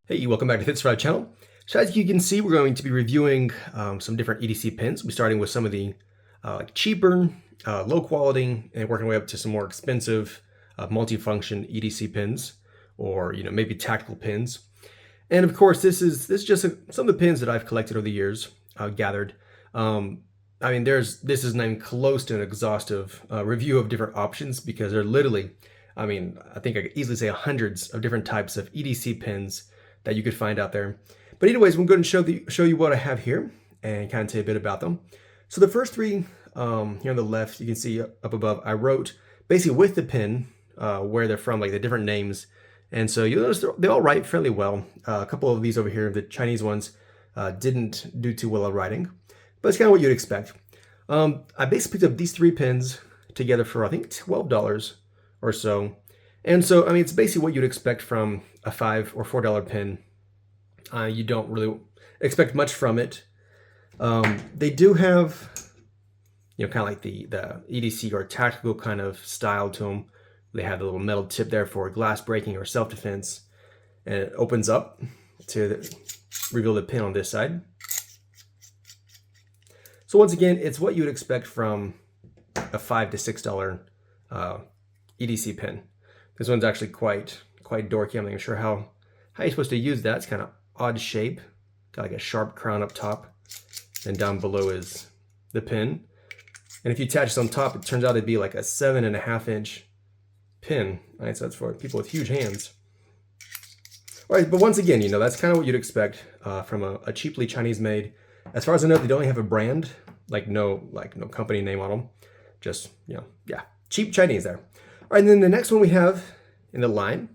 Hey, welcome back to the Fits channel. So as you can see, we're going to be reviewing some different EDC pins. We're starting with some of the cheaper, low quality, and working our way up to some more expensive multi-function EDC pins, or maybe tactical pins. And of course, this is just some of the pins that I've collected over the years, gathered. I mean, this is not even close to an exhaustive review of different options, because they're literally, I mean, I think I could easily say hundreds of different types of EDC pins that you could find out there. But anyways, I'm going to show you what I have here and kind of tell you a bit about them. So the first three here on the left, you can see up above, I wrote basically with the pin where they're from, like the different names. And so you'll notice they all write fairly well. A couple of these over here, the Chinese ones, didn't do too well at writing, but it's kind of what you'd expect. I basically picked up these three pins together for, I think, $12 or so. And so, I mean, it's basically what you'd expect from a $5 or $4 pin. You don't really expect much from it. They do have, kind of like the EDC or tactical kind of style to them. They have the little metal tip there for glass breaking or self-defense, and it opens up to reveal the pin on this side. So once again, it's what you would expect from a $5 to $6 EDC pin. This one's actually quite dorky. I'm not even sure how you're supposed to use that. It's kind of odd shape. Got like a sharp crown up top, and down below is the pin. And if you attach this on top, it turns out to be like a 7.5-inch pin. All right, so that's for people with huge hands. All right, but once again, that's kind of what you'd expect from a cheaply Chinese made. As far as I know, they don't have a brand, like no company name on them. Just yeah, cheap Chinese there. All right, and then the next one we have in the line,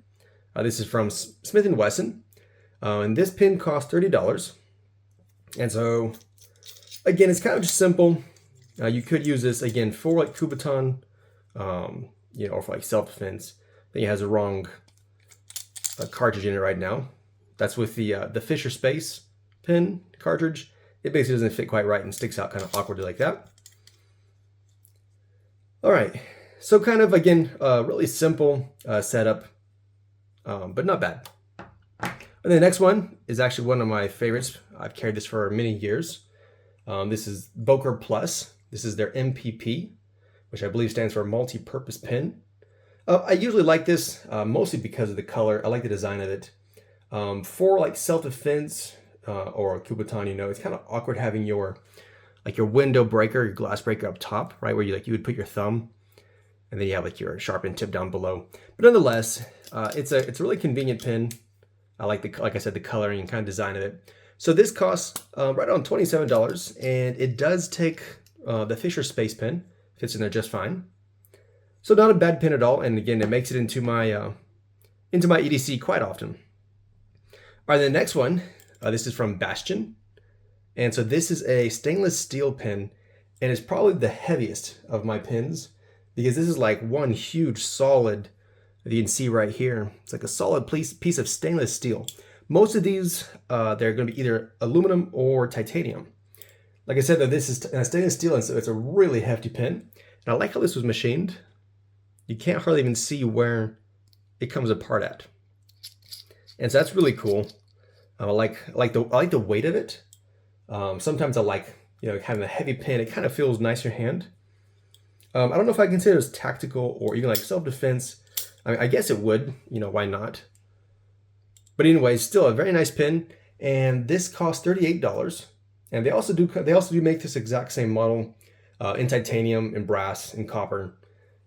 this is from Smith & Wesson, and this pin costs $30. And so, again, it's kind of just simple. You could use this, again, for like Kubotan, or for like self-defense. I think it has a wrong cartridge in it right now. That's with the Fisher Space pin cartridge. It basically doesn't fit quite right and sticks out kind of awkwardly like that. All right. So kind of, again, really simple setup, but not bad. And the next one is actually one of my favorites. I've carried this for many years. This is Boker Plus. This is their MPP, which I believe stands for multi-purpose pin. I usually like this mostly because of the color. I like the design of it. For like self-defense or Kubotan, it's kind of awkward having your window breaker, your glass breaker up top, right, where you would put your thumb. And then you have like your sharpened tip down below. But nonetheless, it's a really convenient pin. I like I said, the coloring and kind of design of it. So this costs right around $27, and it does take the Fisher Space pin. Fits in there just fine. So not a bad pin at all. And again, it makes it into my EDC quite often. All right, the next one, this is from Bastian. And so this is a stainless steel pin, and it's probably the heaviest of my pins, because this is like one huge solid, you can see right here, it's like a solid piece of stainless steel. Most of these, they're going to be either aluminum or titanium. Like I said, though, this is stainless steel, and so it's a really hefty pin. And I like how this was machined. You can't hardly even see where it comes apart at. And so that's really cool. I like the weight of it. Sometimes I like, having a heavy pin. It kind of feels nice in your hand. I don't know if I consider it as tactical or even like self-defense. I mean, I guess it would, why not? But anyways, still a very nice pin, and this costs $38. And they also do make this exact same model in titanium, in brass, in copper,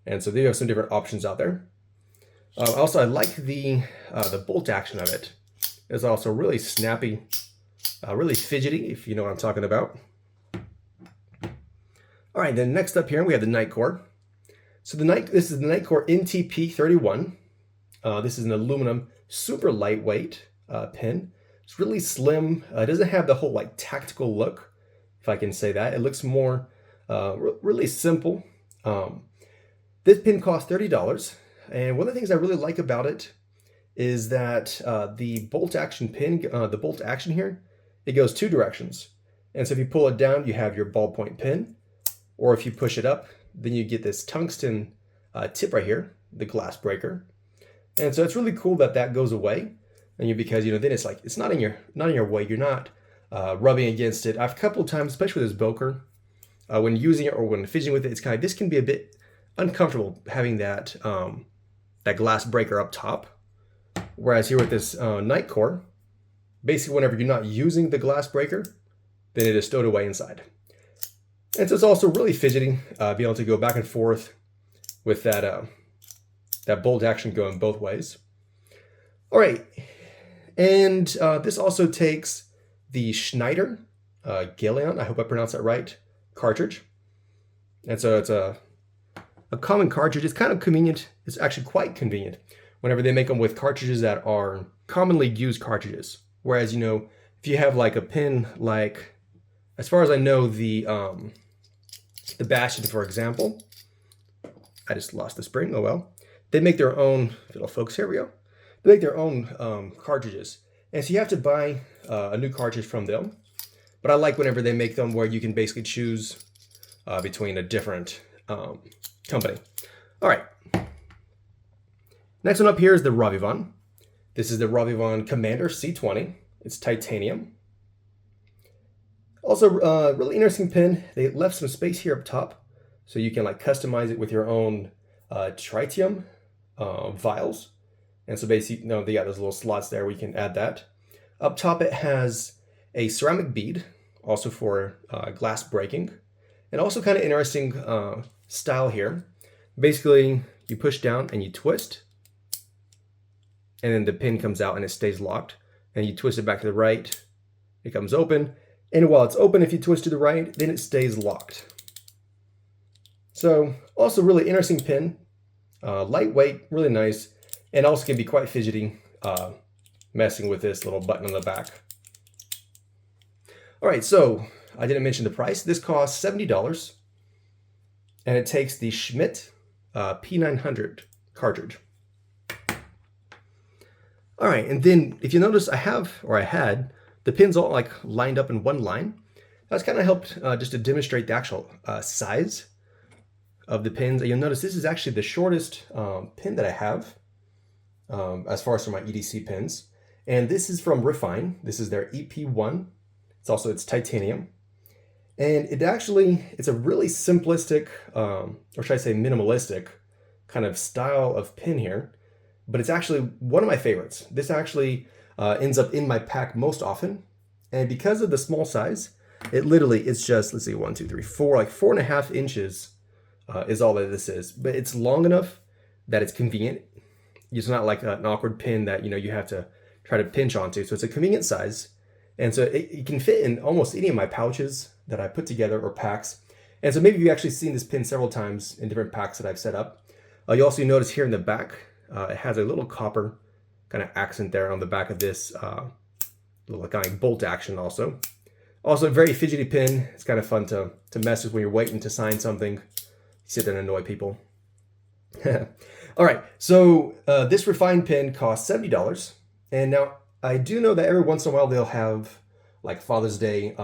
and so they have some different options out there. Also, I like the bolt action of it. It's also really snappy, really fidgety, if you know what I'm talking about. All right, then next up here we have the Nightcore. So this is the Nightcore NTP31. This is an aluminum, super lightweight pin. It's really slim. It doesn't have the whole like tactical look, if I can say that. It looks more really simple. This pin costs $30, and one of the things I really like about it is that the bolt action pin, the bolt action here, it goes two directions. And so if you pull it down, you have your ballpoint pin. Or if you push it up, then you get this tungsten tip right here, the glass breaker. And so it's really cool that that goes away. and because then it's like it's not in your way. You're not rubbing against it. I've a couple of times, especially with this Boker, when using it or when fidgeting with it, it's kind of this can be a bit uncomfortable having that that glass breaker up top. Whereas here with this Nightcore, basically whenever you're not using the glass breaker, then it is stowed away inside. And so it's also really fidgety, being able to go back and forth with that that bolt action going both ways. All right, and this also takes the Schneider Galeon, I hope I pronounced that right, cartridge. And so it's a common cartridge. It's kind of convenient. It's actually quite convenient whenever they make them with cartridges that are commonly used cartridges. Whereas, if you have like a pin, like, as far as I know, the Bastian, for example, I just lost the spring, oh well. They make their own, if it'll focus, here we go. They make their own cartridges. And so you have to buy a new cartridge from them. But I like whenever they make them where you can basically choose between a different company. All right. Next one up here is the ravion. This is the ravion Commander C20. It's titanium. Also, really interesting pin. They left some space here up top, so you can like customize it with your own tritium vials. And so basically, they got those little slots there where you can add that. Up top, it has a ceramic bead, also for glass breaking, and also kind of interesting style here. Basically, you push down and you twist, and then the pin comes out and it stays locked. And you twist it back to the right, it comes open. And while it's open, if you twist to the right, then it stays locked. So also really interesting pin, lightweight, really nice, and also can be quite fidgety messing with this little button on the back. All right, so I didn't mention the price. This costs $70, and it takes the Schmidt P900 cartridge. All right, and then if you notice, I had the pins all like lined up in one line. That's kind of helped just to demonstrate the actual size of the pins. You'll notice this is actually the shortest pin that I have as far as for my EDC pins. And this is from Refine. This is their EP1. It's titanium. And it's a really simplistic, or should I say minimalistic kind of style of pin here. But it's actually one of my favorites. This actually ends up in my pack most often. And because of the small size, it's just, let's see, 1, 2, 3, 4, like 4.5 inches is all that this is. But it's long enough that it's convenient. It's not like an awkward pin that, you have to try to pinch onto. So it's a convenient size. And so it can fit in almost any of my pouches that I put together or packs. And so maybe you've actually seen this pin several times in different packs that I've set up. You also notice here in the back, it has a little copper kind of accent there on the back of this little kind of bolt action also. Also a very fidgety pin. It's kind of fun to mess with when you're waiting to sign something. You sit there and annoy people. All right, so this refined pin costs $70. And now I do know that every once in a while they'll have like Father's Day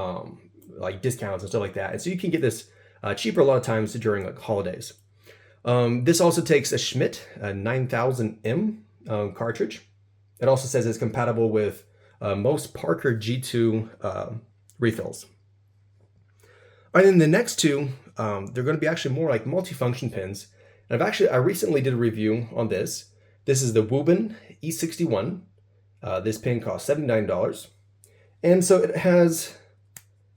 like discounts and stuff like that. And so you can get this cheaper a lot of times during like holidays. This also takes a Schmidt 9000M cartridge. It also says it's compatible with most Parker G2 refills. All right, then the next two, they're going to be actually more like multifunction pins. And I recently did a review on this. This is the Wooben E61. This pin costs $79. And so it has,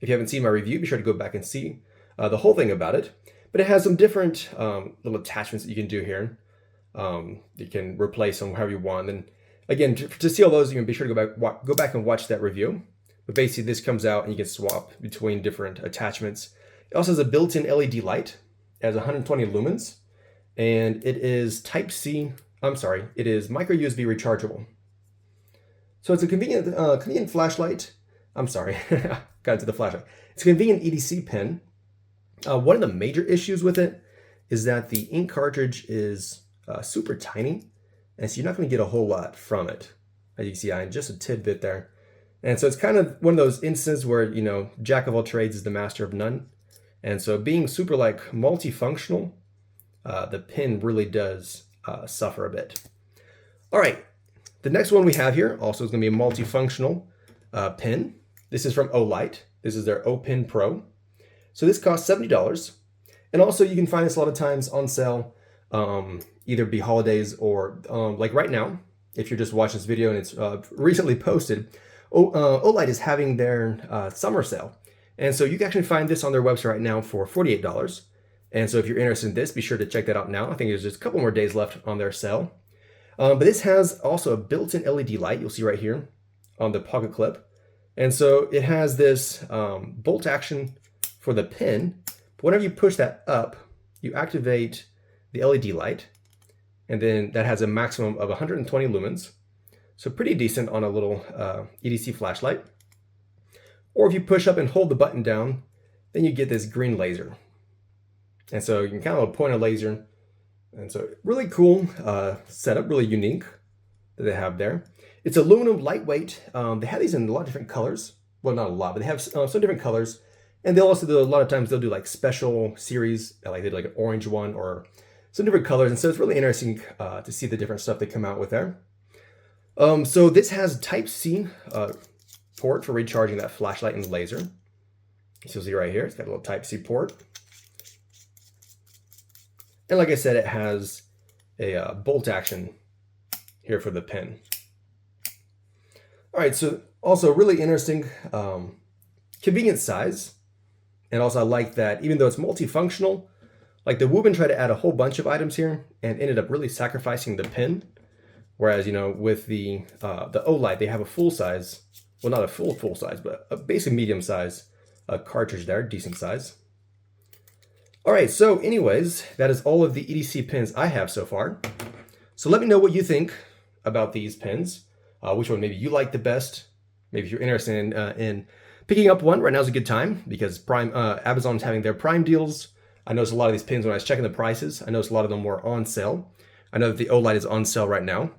if you haven't seen my review, be sure to go back and see the whole thing about it. But it has some different little attachments that you can do here. You can replace them however you want. And again, to see all those, you can be sure to go back and watch that review. But basically, this comes out and you can swap between different attachments. It also has a built-in LED light. It has 120 lumens. And it is it is micro USB rechargeable. So it's a convenient flashlight. Got into the flashlight. It's a convenient EDC pin. One of the major issues with it is that the ink cartridge is super tiny, and so you're not going to get a whole lot from it. As you can see, just a tidbit there. And so it's kind of one of those instances where, jack of all trades is the master of none. And so being super like multifunctional, the pin really does suffer a bit. All right, The next one we have here also is going to be a multifunctional pin. This is from Olight. This is their Open Pro. So this costs $70. And also you can find this a lot of times on sale, either be holidays or like right now, if you're just watching this video and it's recently posted, Olight is having their summer sale. And so you can actually find this on their website right now for $48. And so if you're interested in this, be sure to check that out now. I think there's just a couple more days left on their sale. But this has also a built-in LED light, you'll see right here on the pocket clip. And so it has this bolt action for the pin. But whenever you push that up, you activate the LED light. And then that has a maximum of 120 lumens. So pretty decent on a little EDC flashlight. Or if you push up and hold the button down, then you get this green laser. And so you can kind of point a laser. And so really cool setup, really unique that they have there. It's aluminum, lightweight. They have these in a lot of different colors. Well, not a lot, but they have some different colors. And they'll also do, a lot of times they'll do like special series, like they do like an orange one or some different colors. And so it's really interesting to see the different stuff they come out with there. So this has Type-C port for recharging that flashlight and the laser. So you'll see right here, it's got a little Type-C port. And like I said, it has a bolt action here for the pin. All right, so also really interesting, convenient size. And also I like that even though it's multifunctional, like the Wooben tried to add a whole bunch of items here and ended up really sacrificing the pin. Whereas, you know, with the Olight, they have a full size, well, not a full size, but a basic medium size cartridge there, decent size. All right, so anyways, that is all of the EDC pins I have so far. So let me know what you think about these pins. Which one maybe you like the best. Maybe if you're interested in picking up one, right now is a good time because Amazon's having their Prime deals. I noticed a lot of these pins when I was checking the prices. I noticed a lot of them were on sale. I know that the Olight is on sale right now.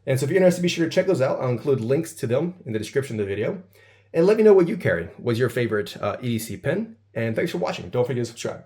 And so if you're interested, be sure to check those out. I'll include links to them in the description of the video. And let me know what you carry. What's your favorite EDC pin? And thanks for watching. Don't forget to subscribe.